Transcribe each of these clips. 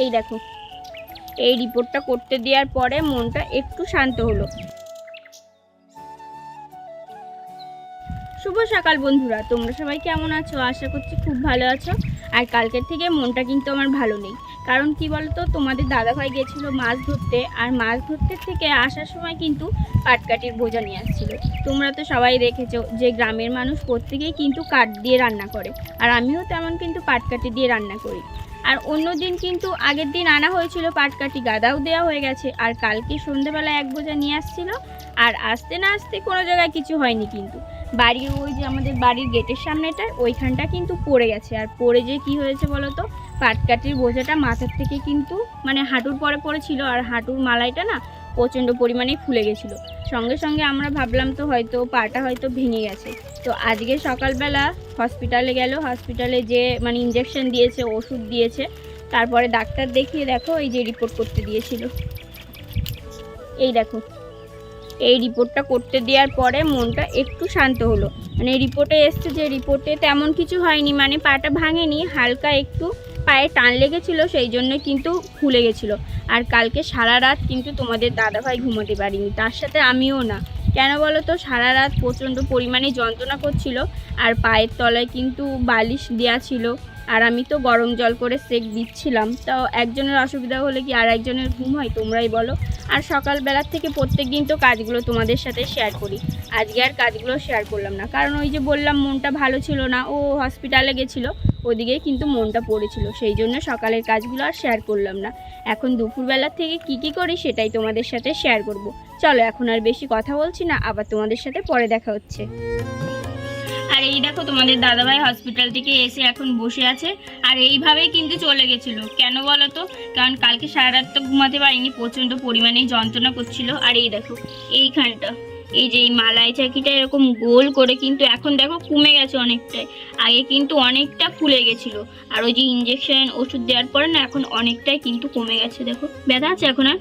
এই দেখো, এই রিপোর্টটা করতে দেওয়ার পরে মনটা একটু শান্ত হলো। শুভ সকাল বন্ধুরা, তোমরা সবাই কেমন আছো? আশা করছি খুব ভালো আছো। আর কালকের থেকে মনটা কিন্তু আমার ভালো নেই, কারণ কি বলতো, তোমাদের দাদাভাই গেছিলো মাছ ধরতে, আর মাছ ধরতে থেকে আসার সময় কিন্তু পাটকাঠির বোঝা নিয়ে আসছিলো। তোমরা তো সবাই দেখেছো যে গ্রামের মানুষ প্রত্যেকেই কিন্তু কাঠ দিয়ে রান্না করে, আর আমিও তেমন কিন্তু পাটকাঠি দিয়ে রান্না করি। আর অন্য দিন কিন্তু আগের দিন আনা হয়েছিল পাটকাঠি, গাদাও দেওয়া হয়ে গেছে, আর কালকে সন্ধ্যেবেলা এক বোঝা নিয়ে আসছিলো। আর আসতে না আসতে কোনো জায়গায় কিছু হয়নি, কিন্তু বাড়ির ওই যে আমাদের বাড়ির গেটের সামনেটা ওইখানটা কিন্তু পড়ে গেছে। আর পড়ে যে কি হয়েছে বলো তো, পাটকাঠির বোঝাটা মাথার থেকে কিন্তু মানে হাঁটুর পরে পড়েছিল, আর হাঁটুর মালাইটা না প্রচণ্ড পরিমাণে ফুলে গেছিলো। সঙ্গে সঙ্গে আমরা ভাবলাম তো হয়তো পাটা হয়তো ভেঙে গেছে। তো আজকে সকালবেলা হসপিটালে গেল, হসপিটালে যে মানে ইঞ্জেকশন দিয়েছে, ওষুধ দিয়েছে, তারপরে ডাক্তার দেখিয়ে দেখো এই যে রিপোর্ট করতে দিয়েছিল। এই দেখো, এই রিপোর্টটা করতে দেওয়ার পরে মনটা একটু শান্ত হলো। মানে রিপোর্টে এসছে যে রিপোর্টে তেমন কিছু হয়নি, মানে পাটা ভাঙেনি, হালকা একটু পায়ে টান লেগেছিলো, সেই জন্য কিন্তু ফুলে গেছিলো। আর কালকে সারা রাত কিন্তু তোমাদের দাদাভাই ঘুমোতে পারিনি, তার সাথে আমিও না। কেন বলো তো, সারা রাত প্রচণ্ড পরিমাণে যন্ত্রণা করছিল, আর পায়ের তলায় কিন্তু বালিশ দেওয়া ছিল, আর আমি তো গরম জল করে সেক দিচ্ছিলাম। তাও একজনের অসুবিধা হলে কি আর একজনের ঘুম হয়, তোমরাই বলো। আর সকালবেলার থেকে প্রত্যেক দিন তো কাজগুলো তোমাদের সাথে শেয়ার করি, আজকে আর কাজগুলো শেয়ার করলাম না, কারণ ওই যে বললাম মনটা ভালো ছিল না, ও হসপিটালে গেছিলো, ওদিকেই কিন্তু মনটা পড়েছিল, সেই জন্য সকালের কাজগুলো আর শেয়ার করলাম না। এখন দুপুরবেলার থেকে কি করি সেটাই তোমাদের সাথে শেয়ার করব। চলো এখন আর বেশি কথা বলছি না, আবার তোমাদের সাথে পরে দেখা হচ্ছে। আর এই দেখো, তোমাদের দাদাভাই হসপিটাল থেকে এসে এখন বসে আছে, আর এইভাবেই কিন্তু চলে গেছিলো। কেন বলো তো, কারণ কালকে সারা রাত তো ঘুমাতে পারিনি, প্রচণ্ড পরিমাণে যন্ত্রণা করছিল। আর এই দেখো এইখানটা, এই যে এই মালাই চাকিটা এরকম গোল করে কিন্তু এখন দেখো কমে গেছে অনেকটাই, আগে কিন্তু অনেকটা ফুলে গেছিলো। আর ওই যে ইঞ্জেকশন ওষুধ দেওয়ার পরে না এখন অনেকটাই কিন্তু কমে গেছে। দেখো ব্যথা আছে এখন, আর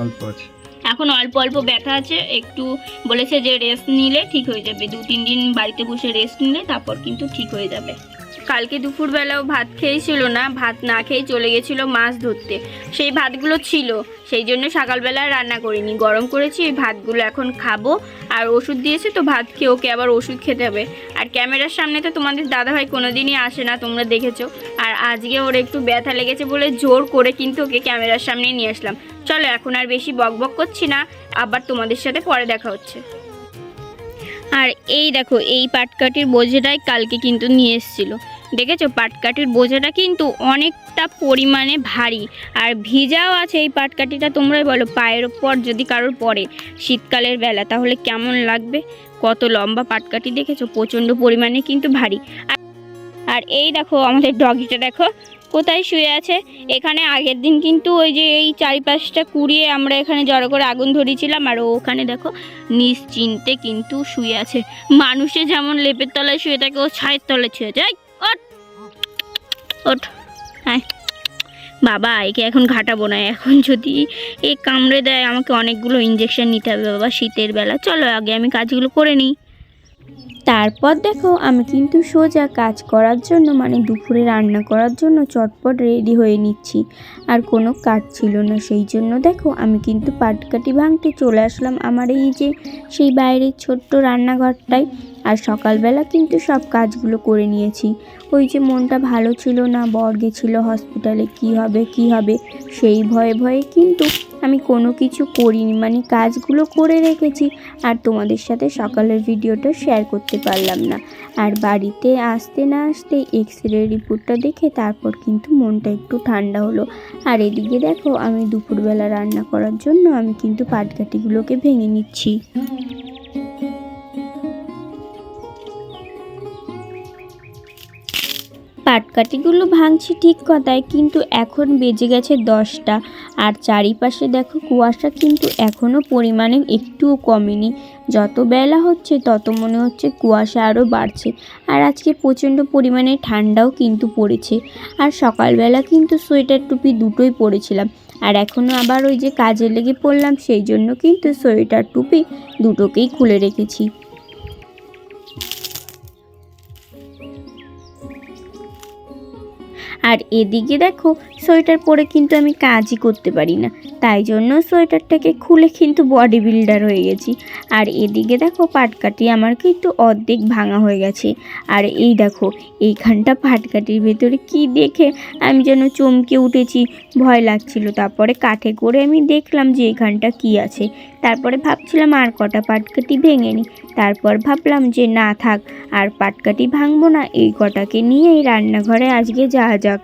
অল্প আছে, এখন অল্প অল্প ব্যথা আছে, একটু বলেছে যে রেস্ট নিলে ঠিক হয়ে যাবে, 2-3 দিন বাড়িতে বসে রেস্ট নিলে তারপর কিন্তু ঠিক হয়ে যাবে। কালকে দুপুরবেলাও ভাত খেয়েছিল না, ভাত না খেয়ে চলে গেছিলো মাছ ধরতে, সেই ভাতগুলো ছিল, সেই জন্য সকালবেলা রান্না করিনি, গরম করেছি। এই ভাতগুলো এখন খাবো, আর ওষুধ দিয়েছে তো ভাত খেয়ে ওকে আবার ওষুধ খেতে হবে। আর ক্যামেরার সামনে তো তোমাদের দাদাভাই কোনোদিনই আসে না, তোমরা দেখেছো। আর আজকে ওর একটু ব্যথা লেগেছে বলে জোর করে কিন্তু ওকে ক্যামেরার সামনে নিয়ে আসলাম। চলো এখন আর বেশি বকবক করছি না, আবার তোমাদের সাথে পরে দেখা হচ্ছে। আর এই দেখো, এই পাটকাঠির বোঝাটাই কালকে কিন্তু নিয়ে এসেছিলো, দেখেছো? পাটকাঠির বোঝাটা কিন্তু অনেকটা পরিমাণে ভারী, আর ভিজাও আছে এই পাটকাঠিটা। তোমরাই বলো, পায়ের ওপর যদি কারোর পড়ে শীতকালের বেলা তাহলে কেমন লাগবে? কত লম্বা পাটকাঠি দেখেছো, প্রচণ্ড পরিমাণে কিন্তু ভারী। আর এই দেখো আমাদের ডগিটা দেখো কোথায় শুয়ে আছে। এখানে আগের দিন কিন্তু ওই যে এই চারিপাশটা কুড়িয়ে আমরা এখানে জড়ো করে আগুন ধরিয়েছিলাম, আর ওখানে দেখো নিশ্চিন্তে কিন্তু শুয়ে আছে। মানুষে যেমন লেপের তলায় শুয়ে থাকে, ও ছায়ের তলায় শুয়ে যায়। ওঠ ওঠ, হ্যাঁ বাবা, একে এখন ঘাটাবো না, এখন যদি এই কামড়ে দেয় আমাকে অনেকগুলো ইঞ্জেকশন নিতে হবে বাবা শীতের বেলা। চলো আগে আমি কাজগুলো করে নিই। তারপর দেখো আমি কিন্তু সোজা কাজ করার জন্য, মানে দুপুরে রান্না করার জন্য চটপট রেডি হয়ে নিচ্ছি। আর কোনো কাজ ছিল না, সেই জন্য দেখো আমি কিন্তু পাটকাঠি ভাঙতে চলে আসলাম আমার এই যে সেই বাইরের ছোট্ট রান্নাঘরটায়। আর সকালবেলা কিন্তু সব কাজগুলো করে নিয়েছি। ওই যে মনটা ভালো ছিল না, বর গেছিলো হসপিটালে, কি হবে সেই ভয়ে ভয়ে কিন্তু আমি কোনো কিছু করিনি, মানে কাজগুলো করে রেখেছি, আর তোমাদের সাথে সকালের ভিডিওটা শেয়ার করতে পারলাম না। আর বাড়িতে আসতে না আসতে এক্সরে রিপোর্টটা দেখে তারপর কিন্তু মনটা একটু ঠান্ডা হলো। আর এদিকে দেখো আমি দুপুরবেলা রান্না করার জন্য আমি কিন্তু পাটকাঠিগুলোকে ভেঙে নিচ্ছি। পাটকাঠিগুলো ভাঙছি ঠিক কথায়, কিন্তু এখন বেজে গেছে 10টা, আর চারিপাশে দেখো কুয়াশা কিন্তু এখনও পরিমাণে একটুও কমেনি। যত বেলা হচ্ছে তত মনে হচ্ছে কুয়াশা আরও বাড়ছে। আর আজকে প্রচণ্ড পরিমাণে ঠান্ডাও কিন্তু পড়েছে। আর সকালবেলা কিন্তু সোয়েটার টুপি দুটোই পরেছিলাম, আর এখনও আবার ওই যে কাজে লেগে পড়লাম, সেই জন্য কিন্তু সোয়েটার টুপি দুটোকেই খুলে রেখেছি। আর এদিকে দেখো সোয়েটার পরে কিন্তু আমি কাজই করতে পারি না, তাই জন্য সোয়েটারটাকে খুলে কিন্তু বডি বিল্ডার হয়ে গেছি। আর এদিকে দেখো পাটকাঠি আমার কিন্তু অর্ধেক ভাঙা হয়ে গেছে। আর এই দেখো এইখানটা পাটকাঠির ভেতরে কি দেখে আমি যেন চমকে উঠেছি, ভয় লাগছিল। তারপরে কাঠে করে আমি দেখলাম যে এখানটা কি আছে। তারপরে ভাবছিলাম আর কটা পাটকাঠি ভেঙে নিই, তারপর ভাবলাম যে না থাক, আর পাটকাঠি ভাঙবো না, এই কটাকে নিয়েই রান্নাঘরে আজকে যাওয়া যাক।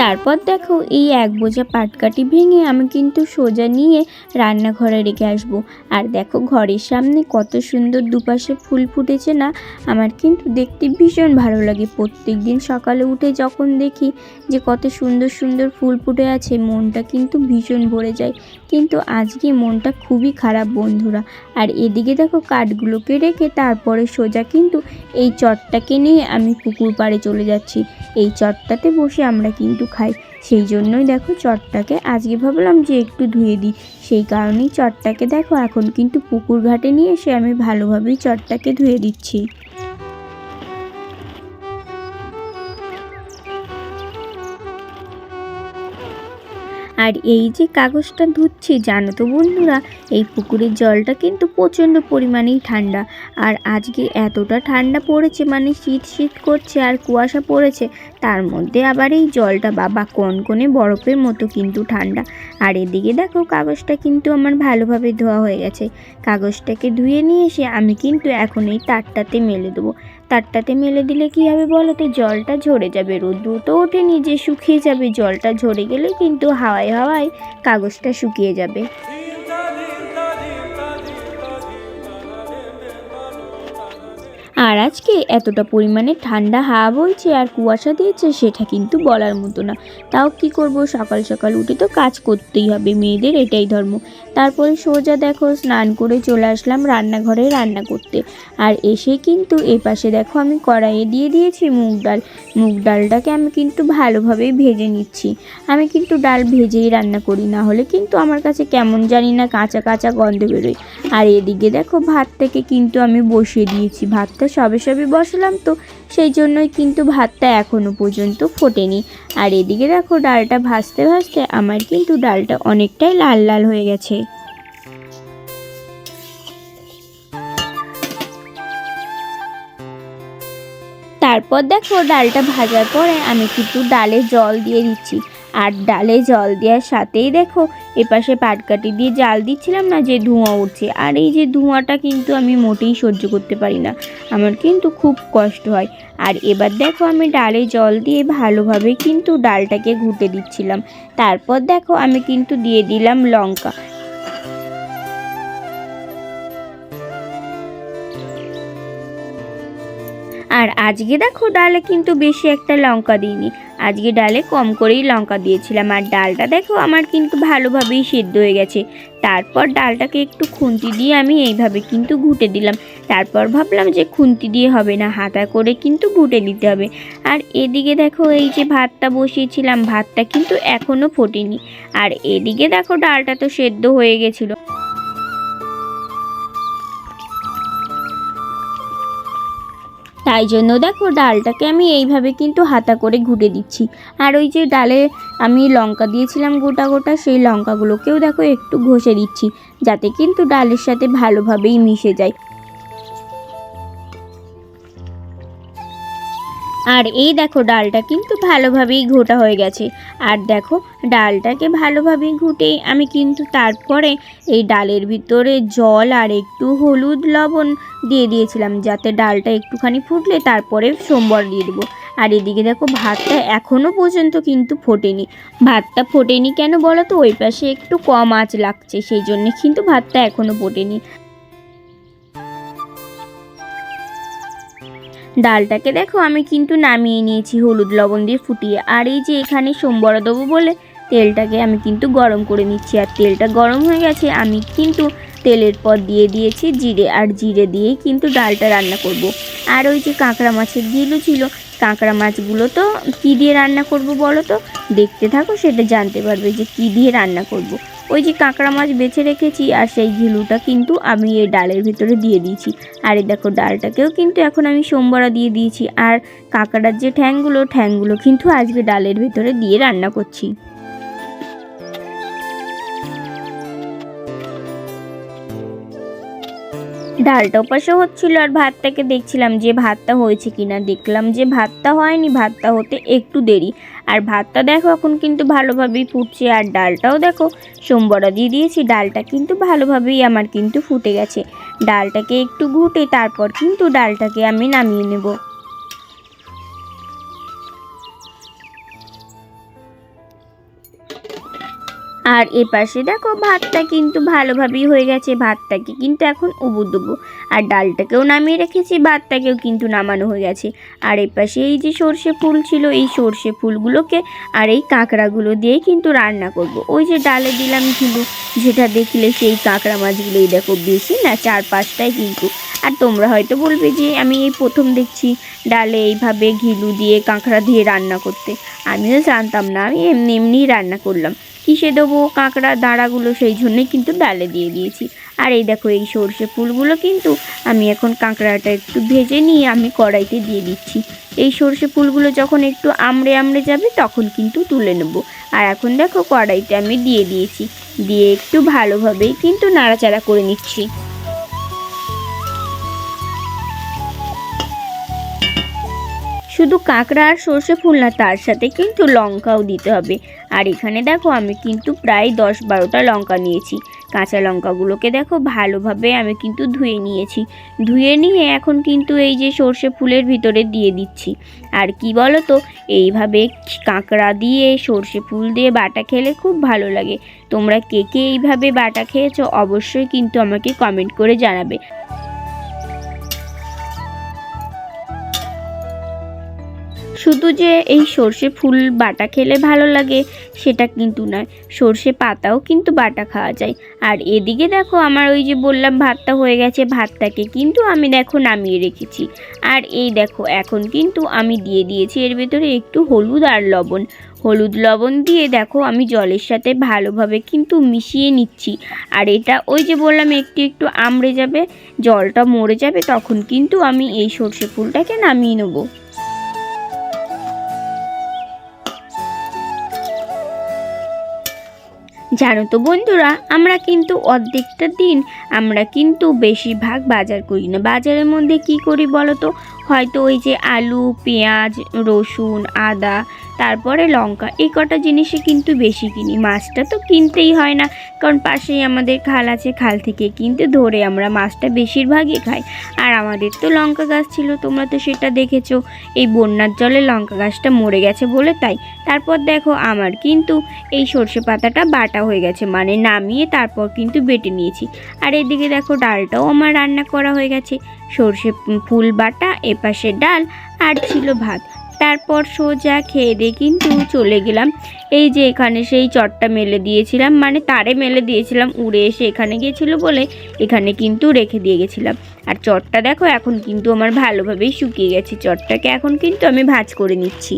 তারপর দেখো এই এক বোঝা পাটকাঠি ভেঙে আমি কিন্তু সোজা নিয়ে রান্নাঘরে রেখে আসবো। আর দেখো ঘরের সামনে কত সুন্দর দুপাশে ফুল ফুটেছে না, আমার কিন্তু দেখতে ভীষণ ভালো লাগে। প্রত্যেক দিন সকালে উঠে যখন দেখি যে কত সুন্দর সুন্দর ফুল ফুটে আছে, মনটা কিন্তু ভীষণ ভরে যায়। কিন্তু আজকে মনটা খুবই খারাপ বন্ধুরা। আর এদিকে দেখো কাঠগুলোকে রেখে তারপরে সোজা কিন্তু এই চটটাকে নিয়ে আমি পুকুর পাড়ে চলে যাচ্ছি। এই চটটাতে বসে আমরা কিন্তু খাই, সেই জন্যই দেখো চটটাকে আজকে ভাবলাম যে একটু ধুয়ে দিই। সেই কারণেই চটটাকে দেখো এখন কিন্তু পুকুর ঘাটে নিয়ে এসে আমি ভালোভাবেই চটটাকে ধুয়ে দিচ্ছি। আর এই যে কাগজটা ধুচ্ছি, জানো তো বন্ধুরা, এই পুকুরের জলটা কিন্তু প্রচণ্ড পরিমাণেই ঠান্ডা। আর আজকে এতটা ঠান্ডা পড়েছে, মানে শীত শীত করছে আর কুয়াশা পড়েছে, তার মধ্যে আবার এই জলটা বাবা কনকনে বরফের মতো কিন্তু ঠান্ডা। আর এদিকে দেখো কাগজটা কিন্তু আমার ভালোভাবে ধোয়া হয়ে গেছে। কাগজটাকে ধুয়ে নিয়ে এসে আমি কিন্তু এখন এই তারটাতে মেলে দেবো। তারটাতে মেলে দিলে কী হবে বলো তো, জলটা ঝরে যাবে। রোদ্দুর তো ওঠেনি যে শুকিয়ে যাবে, জলটা ঝরে গেলে কিন্তু হাওয়ায় হাওয়ায় কাগজটা শুকিয়ে যাবে। আর আজকে এতটা পরিমাণে ঠান্ডা হাওয়া বইছে আর কুয়াশা দিয়েছে, সেটা কিন্তু বলার মতো না। তাও কি করব, সকাল সকাল উঠে তো কাজ করতেই হবে, মেয়েদের এটাই ধর্ম। তারপরে সোজা দেখো স্নান করে চলে আসলাম রান্নাঘরে রান্না করতে। আর এসে কিন্তু এই পাশে দেখো আমি কড়াইয়ে দিয়ে দিয়েছি মুগ ডাল। মুগ ডালটাকে আমি কিন্তু ভালোভাবেই ভেজে নিচ্ছি। আমি কিন্তু ডাল ভেজেই রান্না করি, না হলে কিন্তু আমার কাছে কেমন জানি না কাঁচা কাঁচা গন্ধ বেরোয়। আর এদিকে দেখো ভাতটাকে কিন্তু আমি বসিয়ে দিয়েছি। ভাতটা সবে সবে বসালাম তো, সেই জন্যই কিন্তু ভাতটা এখনও পর্যন্ত ফোটেনি। আর এদিকে দেখো ডালটা ভাজতে ভাজতে আমার কিন্তু ডালটা অনেকটাই লাল লাল হয়ে গেছে। তারপর দেখো ডালটা ভাজার পরে আমি কিন্তু ডালে জল দিয়ে দিচ্ছি। আর ডালে জল দেওয়ার সাথেই দেখো এপাশে পাটকাঠি দিয়ে জাল দিচ্ছিলাম না, যে ধোঁয়া উঠছে। আর এই যে ধোঁয়াটা কিন্তু আমি মোটেই সহ্য করতে পারি না, আমার কিন্তু খুব কষ্ট হয়। আর এবার দেখো আমি ডালে জল দিয়ে ভালোভাবে কিন্তু ডালটাকে ঘুটে দিচ্ছিলাম। তারপর দেখো আমি কিন্তু দিয়ে দিলাম লঙ্কা। আর আজকে দেখো ডালে কিন্তু বেশি একটা লঙ্কা দিইনি, আজকে ডালে কম করেই লঙ্কা দিয়েছিলাম। আর ডালটা দেখো আমার কিন্তু ভালোভাবেই সেদ্ধ হয়ে গেছে। তারপর ডালটাকে একটু খুন্তি দিয়ে আমি এইভাবে কিন্তু ঘুটে দিলাম। তারপর ভাবলাম যে খুন্তি দিয়ে হবে না, হাতা করে কিন্তু ঘুটে দিতে হবে। আর এদিকে দেখো এই যে ভাতটা বসিয়েছিলাম, ভাতটা কিন্তু এখনও ফোটেনি। আর এদিকে দেখো ডালটা তো সেদ্ধ হয়ে গেছিলো। তাই জন্য দেখো ডালটাকে আমি এইভাবে কিন্তু হাতা করে ঘুটে দিচ্ছি। আর ওই যে ডালে আমি লঙ্কা দিয়েছিলাম গোটা গোটা, সেই লঙ্কাগুলোকেও দেখো একটু ঘষে দিচ্ছি, যাতে কিন্তু ডালের সাথে ভালোভাবেই মিশে যায়। আর এই দেখো ডালটা কিন্তু ভালোভাবেই ঘোটা হয়ে গেছে। আর দেখো ডালটাকে ভালোভাবেই ঘুটে আমি কিন্তু তারপরে এই ডালের ভিতরে জল আর একটু হলুদ লবণ দিয়ে দিয়েছিলাম, যাতে ডালটা একটুখানি ফুটলে তারপরে সম্বর দিয়ে দেবো। আর এদিকে দেখো ভাতটা এখনও পর্যন্ত কিন্তু ফোটেনি। ভাতটা ফোটেনি কেন বলো তো, ওই পাশে একটু কম আঁচ লাগছে, সেই জন্যে কিন্তু ভাতটা এখনও ফোটেনি। ডালটাকে দেখো আমি কিন্তু নামিয়ে নিয়েছি হলুদ লবণ দিয়ে ফুটিয়ে। আর এই যে এখানে সম্বর দেবো বলে তেলটাকে আমি কিন্তু গরম করে নিচ্ছি। আর তেলটা গরম হয়ে গেছে, আমি কিন্তু তেলের পর দিয়ে দিয়েছি জিরে। আর জিরে দিয়েই কিন্তু ডালটা রান্না করব। আর ওই যে কাঁকড়া মাছের ঝিলু ছিল, কাঁকড়া মাছগুলো তো কী দিয়ে রান্না করব বলো তো, দেখতে থাকো সেটা জানতে পারবে যে কী দিয়ে রান্না করব। ওই যে কাঁকড়া মাছ বেছে রেখেছি আর সেই ঘিলুটা কিন্তু আমি এই ডালের ভিতরে দিয়ে দিয়েছি। আর এই দেখো ডালটাকেও কিন্তু এখন আমি সোমবড়া দিয়ে দিয়েছি। আর কাঁকড়ার যে ঠ্যাংগুলো কিন্তু আজকে ডালের ভিতরে দিয়ে রান্না করছি। ডালটা ওপাশে হচ্ছিল আর ভাতটাকে দেখছিলাম যে ভাতটা হয়েছে কিনা। দেখলাম যে ভাতটা হয়নি, ভাতটা হতে একটু দেরি। আর ভাতটা দেখো এখন কিন্তু ভালোভাবেই ফুটছে। আর ডালটাও দেখো সোমবড়া দিয়ে দিয়েছি, ডালটা কিন্তু ভালোভাবেই আমার কিন্তু ফুটে গেছে। ডালটাকে একটু ঘুটে তারপর কিন্তু ডালটাকে আমি নামিয়ে নেব। আর এপাশে দেখো ভাতটা কিন্তু ভালোভাবেই হয়ে গেছে। ভাতটাকে কিন্তু এখন উবুর দেবো। আর ডালটাকেও নামিয়ে রেখেছি, ভাতটাকেও কিন্তু নামানো হয়ে গেছে। আর এপাশে এই যে সর্ষে ফুল ছিল, এই সর্ষে ফুলগুলোকে আর এই কাঁকড়াগুলো দিয়েই কিন্তু রান্না করব। ওই যে ডালে দিলাম ঘিলু, যেটা দেখলে সেই কাঁকড়া মাছগুলোই দেখো, বেশি না 4-5টাই কিন্তু। আর তোমরা হয়তো বলবে যে আমি এই প্রথম দেখছি ডালে এইভাবে ঘিলু দিয়ে কাঁকড়া দিয়ে রান্না করতে। আমিও জানতাম না, আমি এমনিই রান্না করলাম। কিসে দেবো কাঁকড়া দাঁড়াগুলো, সেই জন্যই কিন্তু ডালে দিয়ে দিয়েছি। আর এই দেখো এই সর্ষে ফুলগুলো কিন্তু আমি এখন কাঁকড়াটা একটু ভেজে নিয়ে আমি কড়াইতে দিয়ে দিচ্ছি। এই সর্ষে ফুলগুলো যখন একটু আমড়ে যাবে তখন কিন্তু তুলে নেব। আর এখন দেখো কড়াইতে আমি দিয়ে দিয়েছি, দিয়ে একটু ভালোভাবেই কিন্তু নাড়াচাড়া করে নিচ্ছি। শুধু কাঁকড়া আর সর্ষে ফুল না, তার সাথে কিন্তু লঙ্কাও দিতে হবে। আর এখানে দেখো আমি কিন্তু প্রায় 10-12টা লঙ্কা নিয়েছি। কাঁচা লঙ্কাগুলোকে দেখো ভালোভাবে আমি কিন্তু ধুয়ে নিয়েছি। ধুয়ে নিয়ে এখন কিন্তু এই যে সর্ষে ফুলের ভিতরে দিয়ে দিচ্ছি। আর কি বলো তো, এইভাবে কাঁকড়া দিয়ে সর্ষে ফুল দিয়ে বাটা খেলে খুব ভালো লাগে। তোমরা কে কে এইভাবে বাটা খেয়েছো অবশ্যই কিন্তু আমাকে কমেন্ট করে জানাবে। শুধু যে এই সর্ষে ফুল বাটা খেলে ভালো লাগে সেটা কিন্তু নয়, সর্ষে পাতাও কিন্তু বাটা খাওয়া যায়। আর এদিকে দেখো আমার ওই যে বললাম ভাতটা হয়ে গেছে, ভাতটাকে কিন্তু আমি দেখো নামিয়ে রেখেছি। আর এই দেখো এখন কিন্তু আমি দিয়ে দিয়েছি এর ভেতরে একটু হলুদ আর লবণ। হলুদ লবণ দিয়ে দেখো আমি জলের সাথে ভালোভাবে কিন্তু মিশিয়ে নিচ্ছি। আর এটা ওই যে বললাম একটু আমড়ে যাবে, জলটা মরে যাবে, তখন কিন্তু আমি এই সর্ষে ফুলটাকে নামিয়ে নেবো। জানো তো বন্ধুরা, আমরা কিন্তু অর্ধেকটা দিন আমরা কিন্তু বেশিরভাগ বাজার করি না। বাজারের মধ্যে কি করি বলো তো, হয়তো ওই যে আলু, পেঁয়াজ, রসুন, আদা, তারপরে লঙ্কা, এই কটা জিনিসই কিন্তু বেশি কিনি। মাছটা তো কিনতেই হয় না, কারণ পাশেই আমাদের খাল আছে, খাল থেকে কিন্তু ধরে আমরা মাছটা বেশিরভাগই খাই। আর আমাদের তো লঙ্কা গাছ ছিল, তোমরা তো সেটা দেখেছো, এই বন্যার জলে লঙ্কা গাছটা মরে গেছে বলে তাই। তারপর দেখো আমার কিন্তু এই সর্ষে পাতাটা বাটা হয়ে গেছে, মানে নামিয়ে তারপর কিন্তু বেটে নিয়েছি। আর এদিকে দেখো ডালটাও আমার রান্না করা হয়ে গেছে, সর্ষে ফুল বাটা, এপাশে ডাল, আর ছিল ভাত। তারপর সোজা খেয়ে দিয়ে কিন্তু চলে গেলাম। এই যে এখানে সেই চটটা মেলে দিয়েছিলাম, মানে তারে মেলে দিয়েছিলাম, উড়ে এসে এখানে গিয়েছিলো বলে এখানে কিন্তু রেখে দিয়ে গেছিলাম। আর চটটা দেখো এখন কিন্তু আমার ভালোভাবেই শুকিয়ে গেছে, চটটাকে এখন কিন্তু আমি ভাজ করে নিচ্ছি।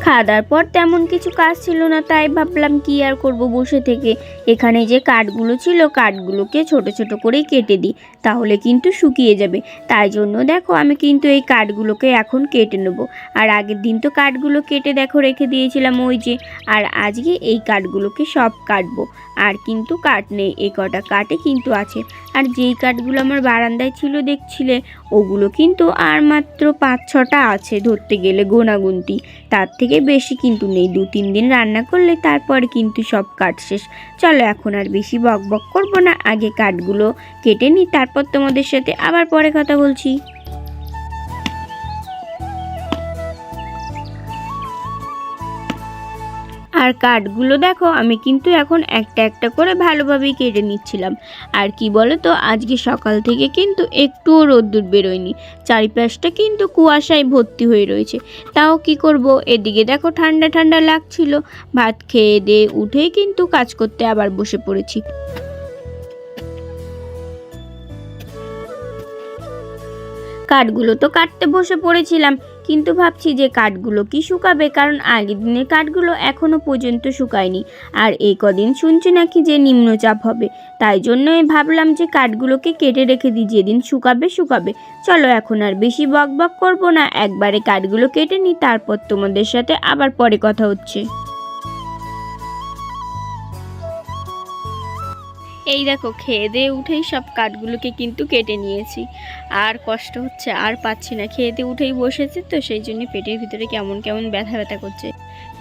খাওয়া দাওয়ার পর তেমন কিছু কাজ ছিল না, তাই ভাবলাম কি আর করব বসে থেকে। এখানে যে কাঠগুলো ছিল কাঠগুলোকে ছোট ছোট করে কেটে দিই, তাহলে কিন্তু শুকিয়ে যাবে। তাই জন্য দেখো আমি কিন্তু এই কাঠগুলোকে এখন কেটে নেব। আর আগের দিন তো কাঠগুলো কেটে দেখো রেখে দিয়েছিলাম ওই যে, আর আজকে এই কাঠগুলোকে সব কাটবো। আর কিন্তু কাঠ নেই, এ কটা কাঠে কিন্তু আছে। আর যেই কাঠগুলো আমার বারান্দায় ছিল দেখছিলে, ওগুলো কিন্তু আর মাত্র 5-6টা আছে ধরতে গেলে গোনাগুনতি, তার থেকে বেশি কিন্তু নেই। 2-3 দিন রান্না করলে তারপরে কিন্তু সব কাঠ শেষ। চলো এখন আর বেশি বক বক করবো না, আগে কাঠগুলো কেটে নিই, তারপর তোমাদের সাথে আবার পরে কথা বলছি। আর কাঠগুলো দেখো আমি কিন্তু এখন একটা একটা করে ভালোভাবেই কেটে নিচ্ছিলাম। আর কি বলো তো, আজকে সকাল থেকে কিন্তু একটুও রোদ্দুর বেরোয়নি, চারিপাশটা কিন্তু কুয়াশায় ভর্তি হয়ে রয়েছে। তাও কি করব, এদিকে দেখো ঠান্ডা ঠান্ডা লাগছিল, ভাত খেয়ে দিয়ে উঠেই কিন্তু কাজ করতে আবার বসে পড়েছি। কাঠগুলো তো কাটতে বসে পড়েছিলাম, কিন্তু ভাবছি যে কাঠগুলো কি শুকাবে, কারণ আগের দিনের কাঠগুলো এখনও পর্যন্ত শুকায়নি। আর এই কদিন শুনছি নাকি যে নিম্নচাপ হবে, তাই জন্যই ভাবলাম যে কাঠগুলোকে কেটে রেখে দিই, যেদিন শুকাবে শুকাবে। চলো এখন আর বেশি বক বক করবো না, একবারে কাঠগুলো কেটে নিই, তারপর তোমাদের সাথে আবার পরে কথা হচ্ছে। এই দেখো খেয়ে দিয়ে উঠেই সব কাঠগুলোকে কিন্তু কেটে নিয়েছি। আর কষ্ট হচ্ছে, আর পাচ্ছি না, খেয়ে দিয়ে উঠেই বসেছি তো সেই জন্য পেটের ভিতরে কেমন কেমন ব্যথা ব্যথা করছে।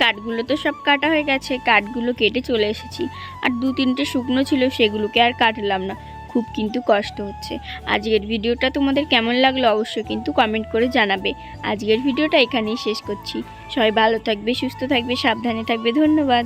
কাঠগুলো তো সব কাটা হয়ে গেছে, কাঠগুলো কেটে চলে এসেছি। আর 2-3টে শুকনো ছিল, সেগুলোকে আর কাটলাম না। খুব কিন্তু কষ্ট হচ্ছে। আজকের ভিডিওটা তোমাদের কেমন লাগলো অবশ্যই কিন্তু কমেন্ট করে জানাবে। আজকের ভিডিওটা এখানেই শেষ করছি। সবাই ভালো থাকবে, সুস্থ থাকবে, সাবধানে থাকবে। ধন্যবাদ।